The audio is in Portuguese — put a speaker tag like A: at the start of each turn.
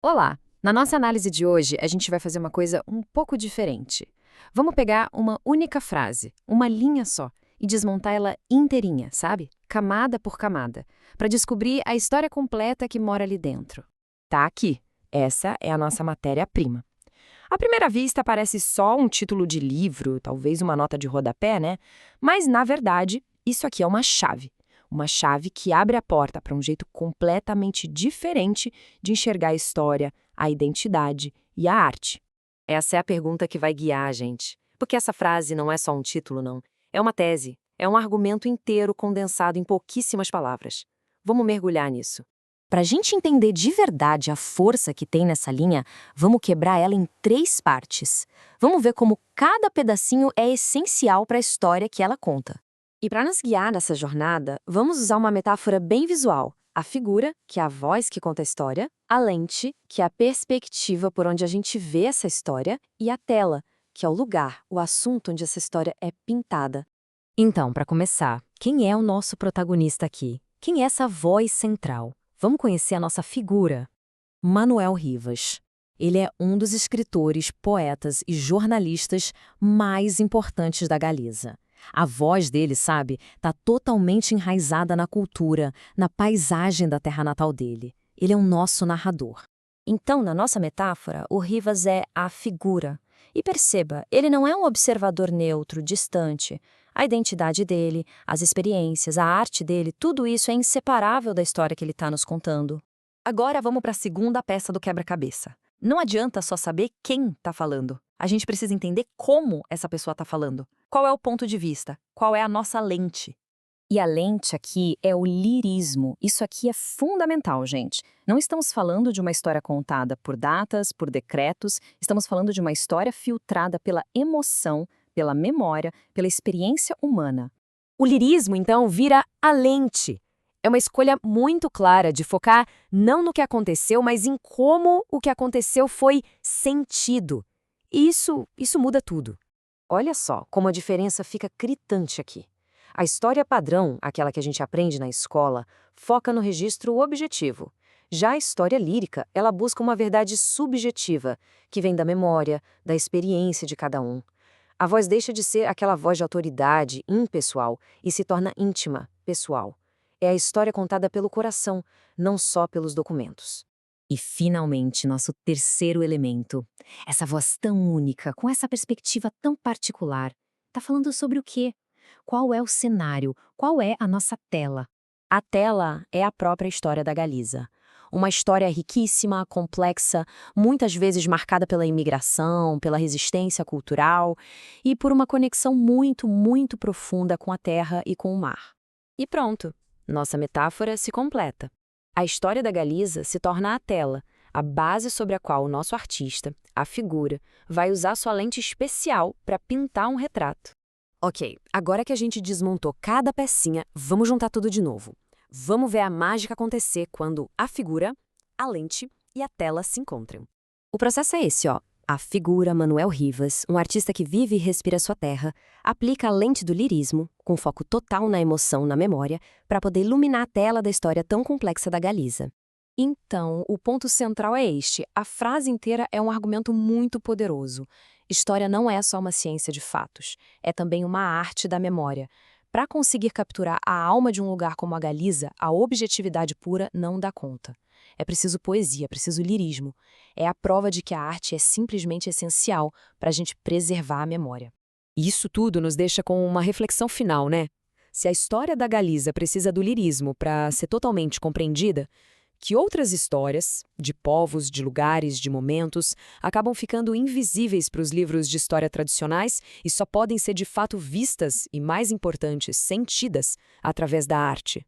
A: Olá! Na nossa análise de hoje, a gente vai fazer uma coisa um pouco diferente. Vamos pegar uma única frase, uma linha só, e desmontar ela inteirinha, sabe? Camada por camada, para descobrir a história completa que mora ali dentro.
B: Tá aqui. Essa é a nossa matéria-prima. À primeira vista, parece só um título de livro, talvez uma nota de rodapé, né? Mas, na verdade, isso aqui é uma chave. Uma chave que abre a porta para um jeito completamente diferente de enxergar a história, a identidade e a arte.
C: Essa é a pergunta que vai guiar a gente. Porque essa frase não é só um título, não. É uma tese, é um argumento inteiro condensado em pouquíssimas palavras. Vamos mergulhar nisso.
B: Para a gente entender de verdade a força que tem nessa linha, vamos quebrar ela em 3 partes. Vamos ver como cada pedacinho é essencial para a história que ela conta. E para nos guiar nessa jornada, vamos usar uma metáfora bem visual. A figura, que é a voz que conta a história, a lente, que é a perspectiva por onde a gente vê essa história, e a tela, que é o lugar, o assunto onde essa história é pintada. Então, para começar, quem é o nosso protagonista aqui? Quem é essa voz central? Vamos conhecer a nossa figura. Manuel Rivas. Ele é um dos escritores, poetas e jornalistas mais importantes da Galiza. A voz dele, sabe, está totalmente enraizada na cultura, na paisagem da terra natal dele. Ele é o nosso narrador. Então, na nossa metáfora, o Rivas é a figura. E perceba, ele não é um observador neutro, distante. A identidade dele, as experiências, a arte dele, tudo isso é inseparável da história que ele está nos contando. Agora vamos para a segunda peça do quebra-cabeça. Não adianta só saber quem está falando. A gente precisa entender como essa pessoa está falando. Qual é o ponto de vista? Qual é a nossa lente? E a lente aqui é o lirismo. Isso aqui é fundamental, gente. Não estamos falando de uma história contada por datas, por decretos. Estamos falando de uma história filtrada pela emoção, pela memória, pela experiência humana. O lirismo, então, vira a lente. É uma escolha muito clara de focar não no que aconteceu, mas em como o que aconteceu foi sentido. E isso muda tudo. Olha só como a diferença fica gritante aqui. A história padrão, aquela que a gente aprende na escola, foca no registro objetivo. Já a história lírica, ela busca uma verdade subjetiva, que vem da memória, da experiência de cada um. A voz deixa de ser aquela voz de autoridade impessoal e se torna íntima, pessoal. É a história contada pelo coração, não só pelos documentos. E, finalmente, nosso terceiro elemento. Essa voz tão única, com essa perspectiva tão particular. Está falando sobre o quê? Qual é o cenário? Qual é a nossa tela? A tela é a própria história da Galiza. Uma história riquíssima, complexa, muitas vezes marcada pela imigração, pela resistência cultural e por uma conexão muito, muito profunda com a terra e com o mar. E pronto, nossa metáfora se completa. A história da Galiza se torna a tela, a base sobre a qual o nosso artista, a figura, vai usar sua lente especial para pintar um retrato. Ok, agora que a gente desmontou cada pecinha, vamos juntar tudo de novo. Vamos ver a mágica acontecer quando a figura, a lente e a tela se encontram. O processo é esse, ó. A figura Manuel Rivas, um artista que vive e respira sua terra, aplica a lente do lirismo, com foco total na emoção, na memória, para poder iluminar a tela da história tão complexa da Galiza. Então, o ponto central é este. A frase inteira é um argumento muito poderoso. História não é só uma ciência de fatos, é também uma arte da memória. Para conseguir capturar a alma de um lugar como a Galiza, a objetividade pura não dá conta. É preciso poesia, é preciso lirismo. É a prova de que a arte é simplesmente essencial para a gente preservar a memória.
A: Isso tudo nos deixa com uma reflexão final, né? Se a história da Galiza precisa do lirismo para ser totalmente compreendida, que outras histórias, de povos, de lugares, de momentos, acabam ficando invisíveis para os livros de história tradicionais e só podem ser de fato vistas e, mais importante, sentidas através da arte.